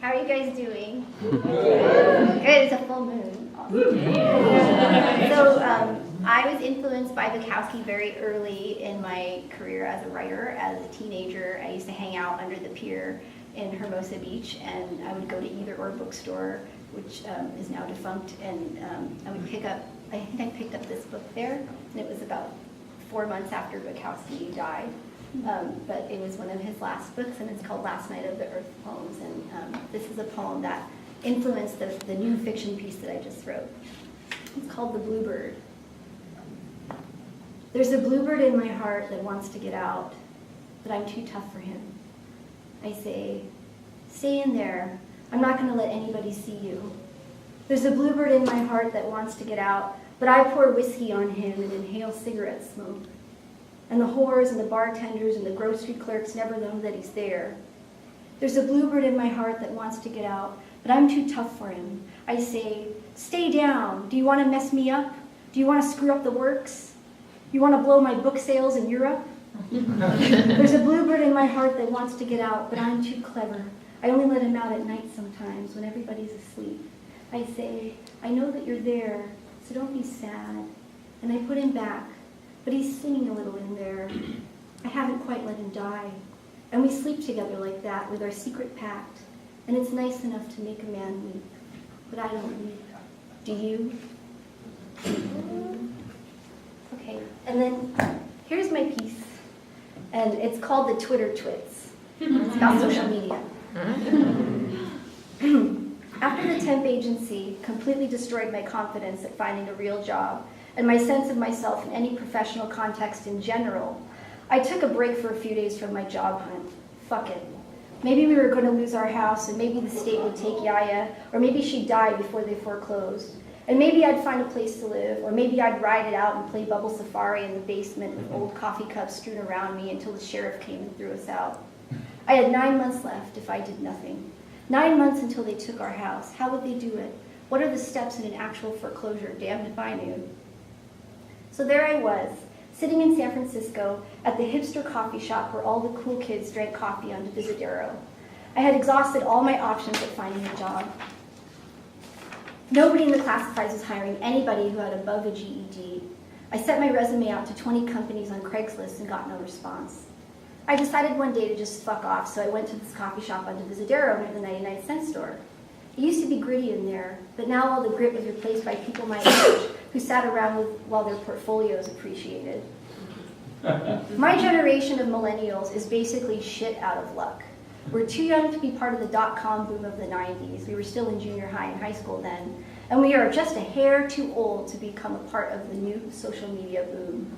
How are you guys doing? Good. It's a full moon. Awesome. So I was influenced by Bukowski very early in my career as a writer. As a teenager, I used to hang out under the pier in Hermosa Beach, and I would go to Either Or bookstore, which is now defunct, and I would pick up, I think I picked up this book there, and it was about 4 months after Bukowski died. But it was one of his last books, and it's called Last Night of the Earth Poems, and this is a poem that influenced the new fiction piece that I just wrote. It's called The Bluebird. There's a bluebird in my heart that wants to get out, but I'm too tough for him. I say, stay in there. I'm not going to let anybody see you. There's a bluebird in my heart that wants to get out, but I pour whiskey on him and inhale cigarette smoke. And the whores and the bartenders and the grocery clerks never know that he's there. There's a bluebird in my heart that wants to get out, but I'm too tough for him. I say, stay down. Do you want to mess me up? Do you want to screw up the works? You want to blow my book sales in Europe? There's a bluebird in my heart that wants to get out, but I'm too clever. I only let him out at night sometimes when everybody's asleep. I say, I know that you're there, so don't be sad. And I put him back, but he's singing a little in there. I haven't quite let him die. And we sleep together like that with our secret pact. And it's nice enough to make a man weep. But I don't weep. Do you? Okay, and then here's my piece. And it's called The Twitter Twits. It's about social media. After the temp agency completely destroyed my confidence at finding a real job and my sense of myself in any professional context in general, I took a break for a few days from my job hunt. Fuck it. Maybe we were going to lose our house, and maybe the state would take Yaya, or maybe she'd die before they foreclosed. And maybe I'd find a place to live, or maybe I'd ride it out and play Bubble Safari in the basement with old coffee cups strewn around me until the sheriff came and threw us out. I had 9 months left if I did nothing. 9 months until they took our house. How would they do it? What are the steps in an actual foreclosure? Damned if I knew. So there I was, sitting in San Francisco at the hipster coffee shop where all the cool kids drank coffee on Divisadero. I had exhausted all my options at finding a job. Nobody in the classifieds was hiring anybody who had above a GED. I sent my resume out to 20 companies on Craigslist and got no response. I decided one day to just fuck off, so I went to this coffee shop on Divisadero near the 99-cent store. It used to be gritty in there, but now all the grit was replaced by people my age who sat around while their portfolios appreciated. My generation of millennials is basically shit out of luck. We're too young to be part of the dot-com boom of the 90s. We were still in junior high and high school then. And we are just a hair too old to become a part of the new social media boom.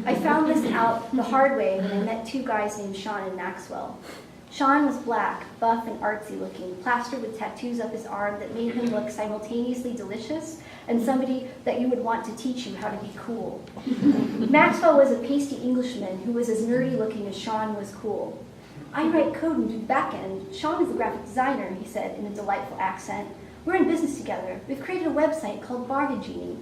I found this out the hard way when I met two guys named Sean and Maxwell. Sean was black, buff and artsy looking, plastered with tattoos up his arm that made him look simultaneously delicious and somebody that you would want to teach you how to be cool. Maxwell was a pasty Englishman who was as nerdy looking as Sean was cool. I write code and do the back end. Sean is a graphic designer, he said in a delightful accent. We're in business together. We've created a website called Guzzini.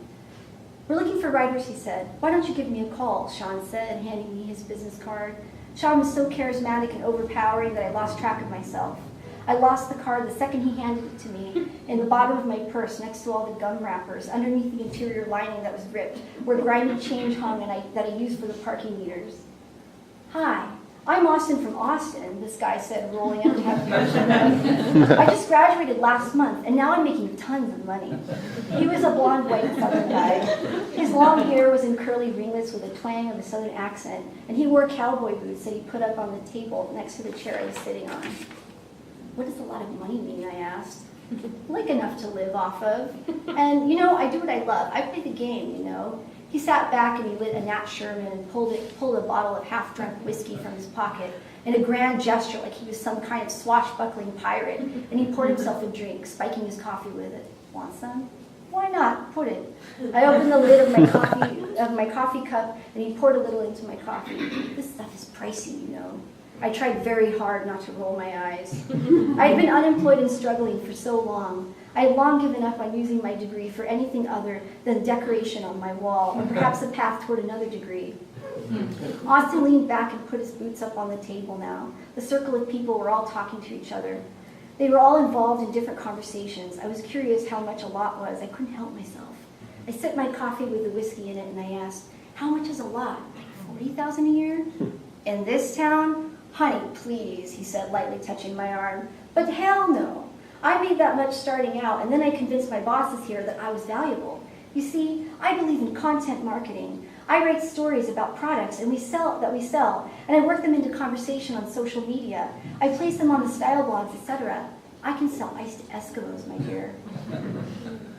We're looking for writers, he said. Why don't you give me a call, Sean said, handing me his business card. Sean was so charismatic and overpowering that I lost track of myself. I lost the card the second he handed it to me in the bottom of my purse next to all the gum wrappers. Underneath the interior lining that was ripped, where grimy change hung that I used for the parking meters. Hi, I'm Austin from Austin, this guy said, rolling up to have beer. I just graduated last month, and now I'm making tons of money. He was a blonde, white Southern guy. His long hair was in curly ringlets with a twang of a Southern accent, and he wore cowboy boots that he put up on the table next to the chair I was sitting on. What does a lot of money mean, I asked. Like enough to live off of. And, I do what I love. I play the game, He sat back and he lit a Nat Sherman and pulled a bottle of half-drunk whiskey from his pocket in a grand gesture like he was some kind of swashbuckling pirate, and he poured himself a drink, spiking his coffee with it. Want some? Why not? Put it. I opened the lid of my coffee cup, and he poured a little into my coffee. This stuff is pricey, I tried very hard not to roll my eyes. I had been unemployed and struggling for so long. I had long given up on using my degree for anything other than decoration on my wall, or perhaps a path toward another degree. Austin leaned back and put his boots up on the table now. The circle of people were all talking to each other. They were all involved in different conversations. I was curious how much a lot was. I couldn't help myself. I sipped my coffee with the whiskey in it and I asked, how much is a lot? Like 40,000 a year? In this town? Honey, please, he said, lightly touching my arm. But hell no. I made that much starting out, and then I convinced my bosses here that I was valuable. You see, I believe in content marketing. I write stories about products that we sell, and I work them into conversation on social media. I place them on the style blogs, etc. I can sell ice to Eskimos, my dear.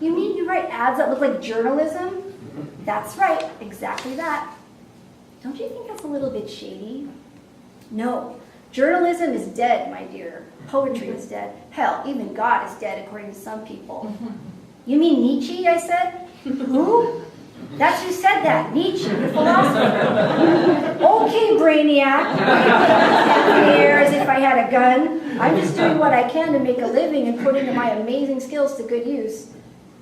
You mean you write ads that look like journalism? That's right, exactly that. Don't you think that's a little bit shady? No, journalism is dead, my dear. Poetry is dead. Hell, even God is dead, according to some people. You mean Nietzsche, I said? Who? That's who said that, Nietzsche, the philosopher. Okay, brainiac. In the air as if I had a gun. I'm just doing what I can to make a living and putting my amazing skills to good use.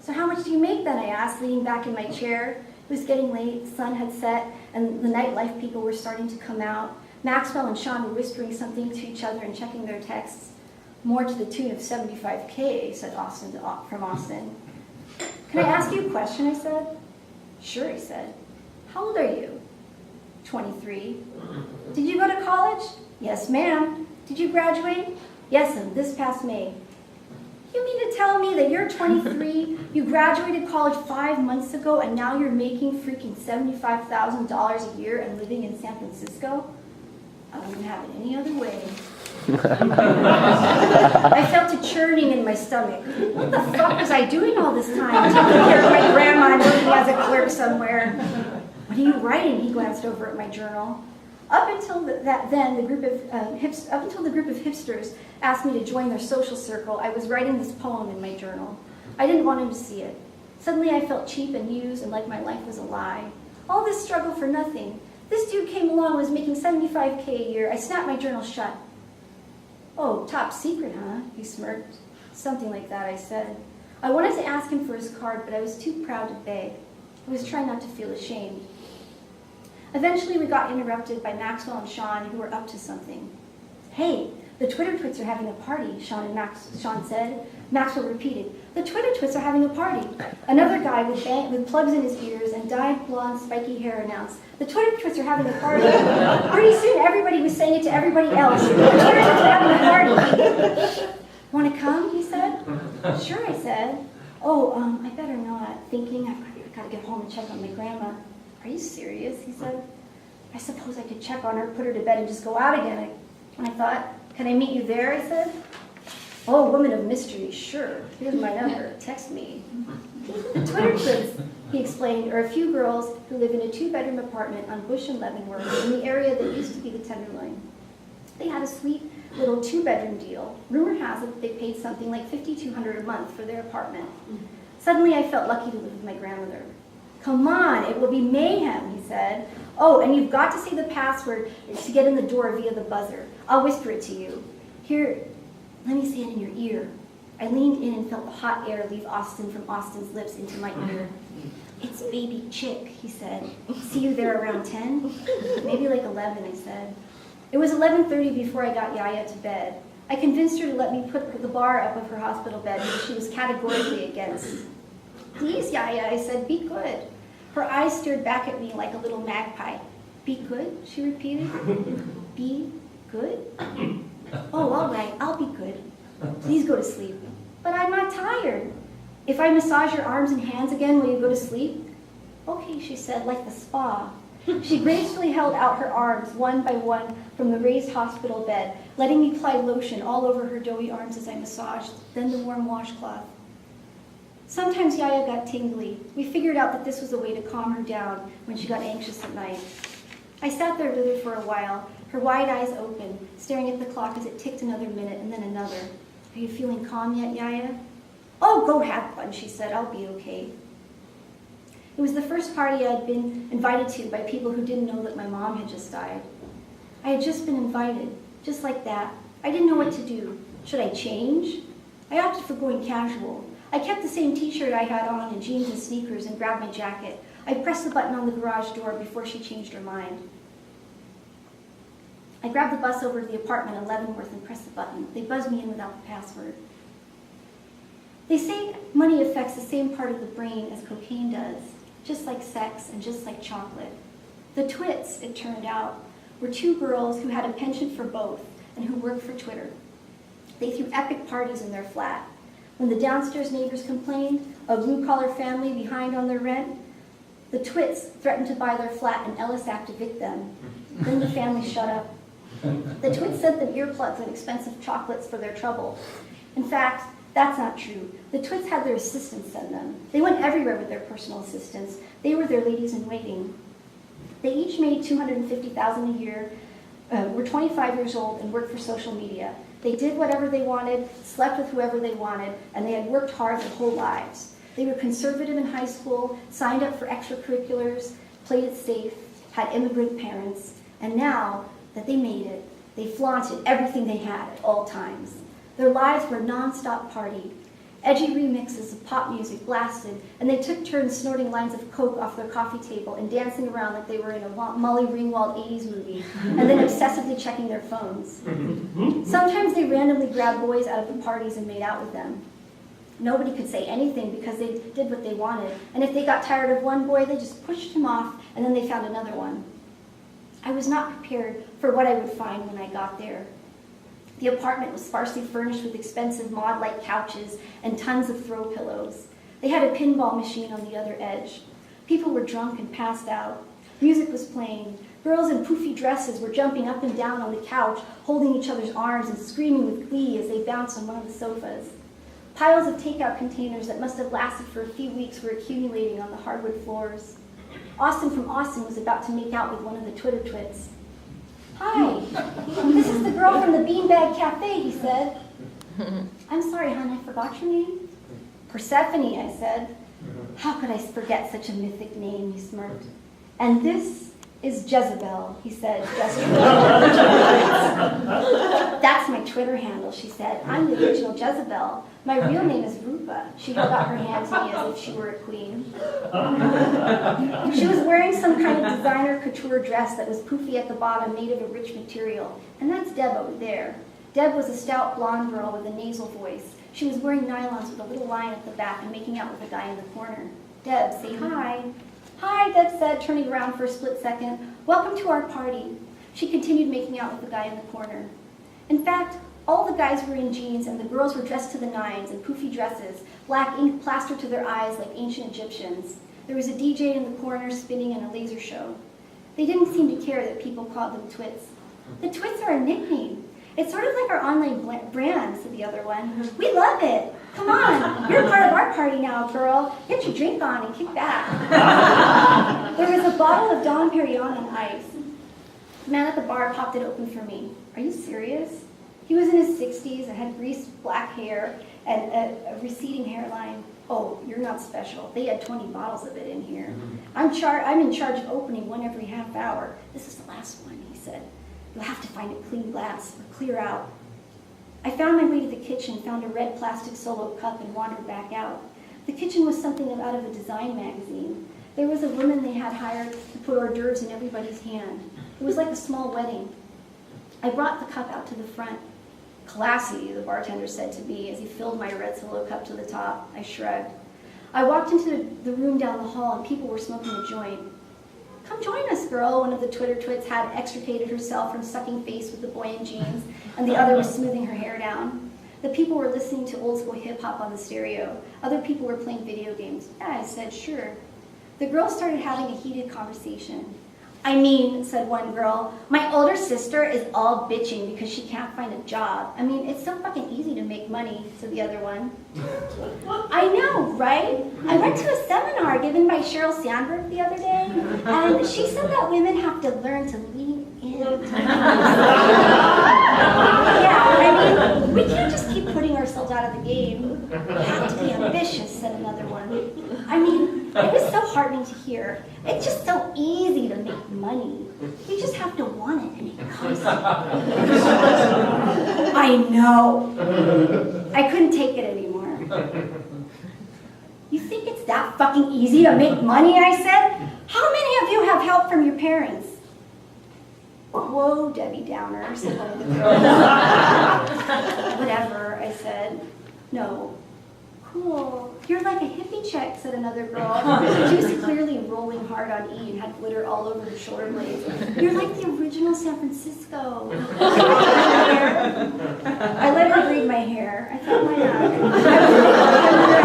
So how much do you make then, I asked, leaning back in my chair. It was getting late, the sun had set, and the nightlife people were starting to come out. Maxwell and Sean were whispering something to each other and checking their texts. More to the tune of $75K, said Austin from Austin. Can I ask you a question, I said. Sure, he said. How old are you? 23. Did you go to college? Yes, ma'am. Did you graduate? Yes, ma'am, this past May. You mean to tell me that you're 23, you graduated college 5 months ago, and now you're making freaking $75,000 a year and living in San Francisco? I wouldn't have it any other way. I felt a churning in my stomach. What the fuck was I doing all this time? Taking care of my grandma and working as a clerk somewhere. What are you writing? He glanced over at my journal. Up until the group of hipsters asked me to join their social circle, I was writing this poem in my journal. I didn't want him to see it. Suddenly I felt cheap and used and like my life was a lie. All this struggle for nothing. This dude came along, was making $75K a year. I snapped my journal shut. Oh, top secret, huh? He smirked. Something like that, I said. I wanted to ask him for his card, but I was too proud to beg. I was trying not to feel ashamed. Eventually, we got interrupted by Maxwell and Sean, who were up to something. Hey, the Twitter twits are having a party, Sean said. Maxwell repeated, the Twitter twits are having a party. Another guy with plugs in his ears and dyed blonde spiky hair announced, the Twitter twits are having a party. Pretty soon everybody was saying it to everybody else. The Twitter twits are having a party. Want to come, he said. Sure, I said. Oh, I better not. Thinking, I've got to get home and check on my grandma. Are you serious, he said. I suppose I could check on her, put her to bed, and just go out again. And I thought, can I meet you there, I said. Oh, woman of mystery, sure. Here's my number. Text me. The Twitter twits, he explained, are a few girls who live in a 2-bedroom apartment on Bush and Leavenworth in the area that used to be the Tenderloin. They had a sweet little 2-bedroom deal. Rumor has it they paid something like $5,200 a month for their apartment. Suddenly I felt lucky to live with my grandmother. Come on, it will be mayhem, he said. Oh, and you've got to say the password to get in the door via the buzzer. I'll whisper it to you. Here, let me say it in your ear. I leaned in and felt the hot air leave Austin from Austin's lips into my ear. It's baby Chick, he said. See you there around 10? Maybe like 11, I said. It was 11:30 before I got Yaya to bed. I convinced her to let me put the bar up of her hospital bed, which she was categorically against. Please, Yaya, I said, be good. Her eyes stared back at me like a little magpie. Be good, she repeated. Be good? Oh, all right, I'll be good. Please go to sleep. But I'm not tired. If I massage your arms and hands again, will you go to sleep? Okay, she said, like the spa. She gracefully held out her arms, one by one, from the raised hospital bed, letting me apply lotion all over her doughy arms as I massaged, then the warm washcloth. Sometimes Yaya got tingly. We figured out that this was a way to calm her down when she got anxious at night. I sat there with her for a while, her wide eyes open, staring at the clock as it ticked another minute and then another. Are you feeling calm yet, Yaya? Oh, go have fun, she said. I'll be okay. It was the first party I had been invited to by people who didn't know that my mom had just died. I had just been invited, just like that. I didn't know what to do. Should I change? I opted for going casual. I kept the same t-shirt I had on and jeans and sneakers and grabbed my jacket. I pressed the button on the garage door before she changed her mind. I grabbed the bus over to the apartment in Leavenworth and pressed the button. They buzzed me in without the password. They say money affects the same part of the brain as cocaine does, just like sex and just like chocolate. The twits, it turned out, were two girls who had a penchant for both and who worked for Twitter. They threw epic parties in their flat. When the downstairs neighbors complained, a blue-collar family behind on their rent, the twits threatened to buy their flat and LSAC to evict them. Then the family shut up. The twits sent them earplugs and expensive chocolates for their trouble. In fact, that's not true. The twits had their assistants send them. They went everywhere with their personal assistants. They were their ladies-in-waiting. They each made $250,000 a year, were 25 years old, and worked for social media. They did whatever they wanted, slept with whoever they wanted, and they had worked hard their whole lives. They were conservative in high school, signed up for extracurriculars, played it safe, had immigrant parents, and now that they made it, they flaunted everything they had at all times. Their lives were a non-stop party. Edgy remixes of pop music blasted, and they took turns snorting lines of coke off their coffee table and dancing around like they were in a Molly Ringwald 80s movie, and then obsessively checking their phones. Sometimes they randomly grabbed boys out of the parties and made out with them. Nobody could say anything because they did what they wanted, and if they got tired of one boy, they just pushed him off, and then they found another one. I was not prepared for what I would find when I got there. The apartment was sparsely furnished with expensive mod-like couches and tons of throw pillows. They had a pinball machine on the other edge. People were drunk and passed out. Music was playing. Girls in poofy dresses were jumping up and down on the couch, holding each other's arms and screaming with glee as they bounced on one of the sofas. Piles of takeout containers that must have lasted for a few weeks were accumulating on the hardwood floors. Austin from Austin was about to make out with one of the Twitter twits. "Hi, this is the girl from the Beanbag Cafe," he said. "I'm sorry, hon, I forgot your name." "Persephone," I said. "How could I forget such a mythic name?" he smirked. "And this is Jezebel," he said, gesturing. "That's my Twitter handle," she said. "I'm the original Jezebel. My real name is Rupa." She held out her hand to me as if she were a queen. She was wearing some kind of designer couture dress that was poofy at the bottom, made of a rich material. And that's Deb over there. Deb was a stout blonde girl with a nasal voice. She was wearing nylons with a little line at the back and making out with a guy in the corner. "Deb, say hi." "Hi," Deb said, turning around for a split second. "Welcome to our party." She continued making out with the guy in the corner. In fact, all the guys were in jeans and the girls were dressed to the nines in poofy dresses, black ink plastered to their eyes like ancient Egyptians. There was a DJ in the corner spinning in a laser show. They didn't seem to care that people called them twits. "The twits are a nickname. It's sort of like our online brand," said the other one. "We love it. Come on, you're part of our party now, girl. Get your drink on and kick back." There was a bottle of Dom Perignon on ice. The man at the bar popped it open for me. "Are you serious?" He was in his 60s and had greased black hair and a receding hairline. "Oh, you're not special. They had 20 bottles of it in here. I'm in charge of opening one every half hour. This is the last one," he said. "You'll have to find a clean glass or clear out." I found my way to the kitchen, found a red plastic Solo cup, and wandered back out. The kitchen was something out of a design magazine. There was a woman they had hired to put hors d'oeuvres in everybody's hand. It was like a small wedding. I brought the cup out to the front. "Classy," the bartender said to me as he filled my red Solo cup to the top. I shrugged. I walked into the room down the hall and people were smoking a joint. "Come join us, girl," one of the Twitter twits had extricated herself from sucking face with the boy in jeans, and the other was smoothing her hair down. The people were listening to old school hip hop on the stereo. Other people were playing video games. "Yeah," I said, "sure." The girls started having a heated conversation. "I mean," said one girl, "my older sister is all bitching because she can't find a job. I mean, it's so fucking easy to make money," said the other one. "I know, right? I went to a seminar given by Sheryl Sandberg the other day, and she said that women have to learn to lean in. Yeah, I mean, we can't just keep putting ourselves out of the game. We have to be ambitious," said another one. I mean, it was so heartening to hear. It's just so easy to make money. You just have to want it and it comes. I know. I couldn't take it anymore. "You think it's that fucking easy to make money?" I said. "How many of you have help from your parents?" Whoa, Debbie Downer, said one of the girls. Whatever, I said. No. Cool. You're like a hippie chick, said another girl. She was clearly rolling hard on E and had glitter all over her shoulder blades. You're like the original San Francisco. I let her braid my hair. I thought, why not?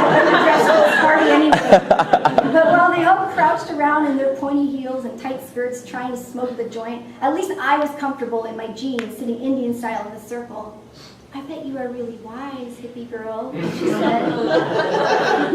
I was dressed for this party anyway. But while they all crouched around in their pointy heels and tight skirts trying to smoke the joint, at least I was comfortable in my jeans, sitting Indian style in a circle. I bet you are really wise, hippie girl, she said. I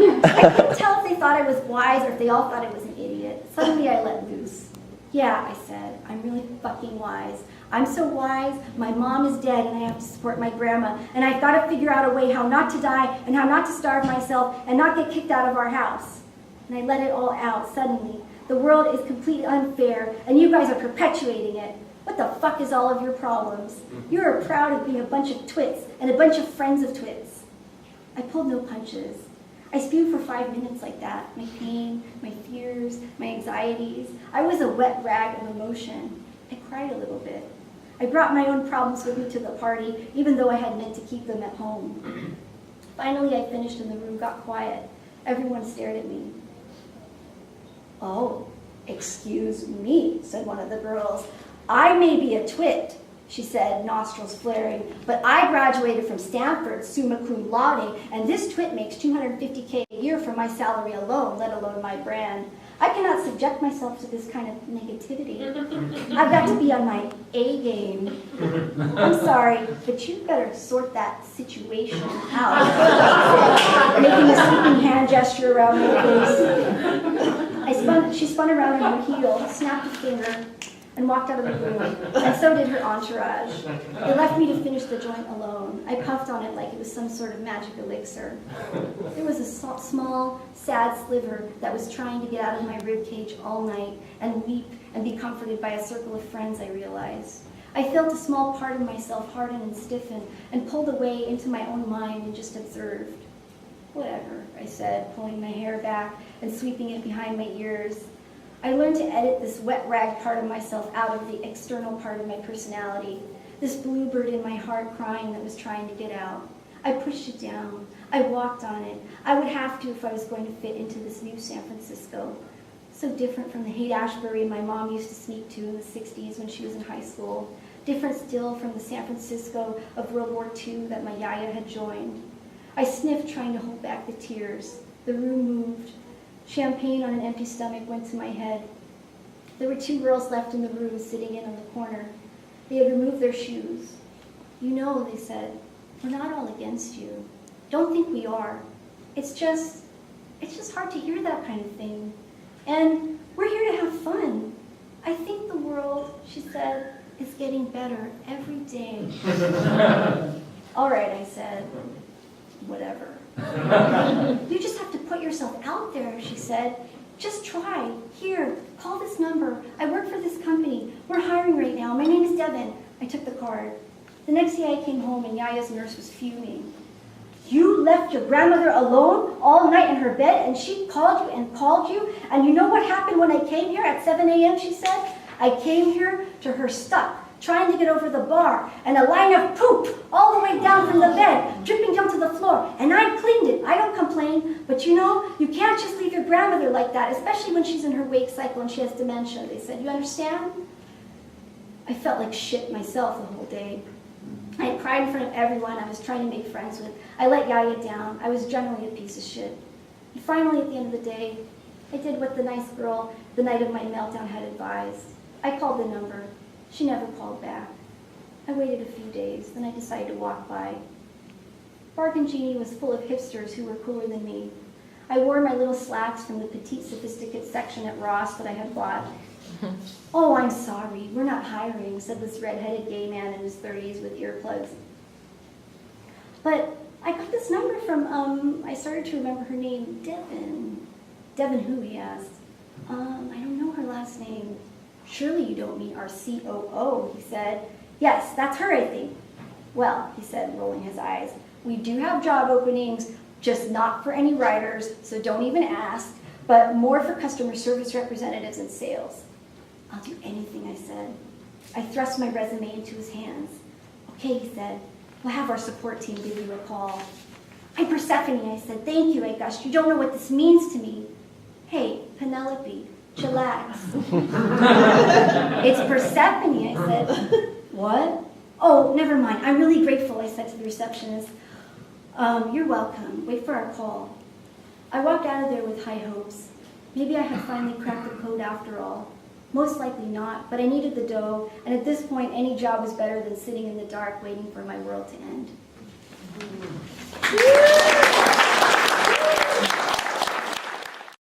couldn't tell if they thought I was wise or if they all thought I was an idiot. Suddenly I let loose. Yeah, I said, I'm really fucking wise. I'm so wise, my mom is dead and I have to support my grandma, and I've got to figure out a way how not to die and how not to starve myself and not get kicked out of our house. And I let it all out suddenly. The world is completely unfair and you guys are perpetuating it. What the fuck is all of your problems? You're proud of being a bunch of twits and a bunch of friends of twits. I pulled no punches. I spewed for 5 minutes like that. My pain, my fears, my anxieties. I was a wet rag of emotion. I cried a little bit. I brought my own problems with me to the party, even though I had meant to keep them at home. Finally, I finished and the room got quiet. Everyone stared at me. Oh, excuse me, said one of the girls. I may be a twit, she said, nostrils flaring, but I graduated from Stanford, summa cum laude, and this twit makes $250K a year from my salary alone, let alone my brand. I cannot subject myself to this kind of negativity. I've got to be on my A game. I'm sorry, but you better sort that situation out, making a sweeping hand gesture around my face. She spun around on her heel, snapped a finger, and walked out of the room, and so did her entourage. They left me to finish the joint alone. I puffed on it like it was some sort of magic elixir. There was a small, sad sliver that was trying to get out of my ribcage all night and weep and be comforted by a circle of friends, I realized. I felt a small part of myself harden and stiffen and pulled away into my own mind and just observed. Whatever, I said, pulling my hair back and sweeping it behind my ears. I learned to edit this wet rag part of myself out of the external part of my personality, this bluebird in my heart crying that was trying to get out. I pushed it down. I walked on it. I would have to if I was going to fit into this new San Francisco. So different from the Haight-Ashbury my mom used to sneak to in the 60s when she was in high school. Different still from the San Francisco of World War II that my yaya had joined. I sniffed, trying to hold back the tears. The room moved. Champagne on an empty stomach went to my head. There were 2 girls left in the room, sitting in on the corner. They had removed their shoes. You know, they said, we're not all against you. Don't think we are. It's just hard to hear that kind of thing. And we're here to have fun. I think the world, she said, is getting better every day. All right, I said, whatever. You just have to put yourself out there, she said. Just try. Here, call this number. I work for this company. We're hiring right now. My name is Devin. I took the card. The next day I came home and Yaya's nurse was fuming. You left your grandmother alone all night in her bed and she called you, and you know what happened when I came here at 7 a.m., she said? I came here to her stuck, trying to get over the bar, and a line of poop all the way down from the bed, dripping down to the floor, and I cleaned it. I don't complain, but you know, you can't just leave your grandmother like that, especially when she's in her wake cycle and she has dementia, they said. You understand? I felt like shit myself the whole day. I had cried in front of everyone I was trying to make friends with. I let Yaya down. I was generally a piece of shit. And finally, at the end of the day, I did what the nice girl, the night of my meltdown, had advised. I called the number. She never called back. I waited a few days, then I decided to walk by. Bargain Genie was full of hipsters who were cooler than me. I wore my little slacks from the petite sophisticate section at Ross that I had bought. Oh, I'm sorry, we're not hiring, said this red-headed gay man in his 30s with earplugs. But I got this number from, I started to remember her name, Devin. Devin who, he asked. I don't know her last name. Surely you don't mean our COO, he said. Yes, that's her, I think. Well, he said, rolling his eyes, we do have job openings, just not for any writers, so don't even ask, but more for customer service representatives and sales. I'll do anything, I said. I thrust my resume into his hands. Okay, he said, we'll have our support team give you a call. I'm Persephone, I said. Thank you, I gushed. You don't know what this means to me. Hey, Penelope, chillax. It's Persephone, I said. What? Oh, never mind. I'm really grateful, I said to the receptionist. You're welcome. Wait for our call. I walked out of there with high hopes. Maybe I had finally cracked the code after all. Most likely not, but I needed the dough, and at this point, any job was better than sitting in the dark waiting for my world to end.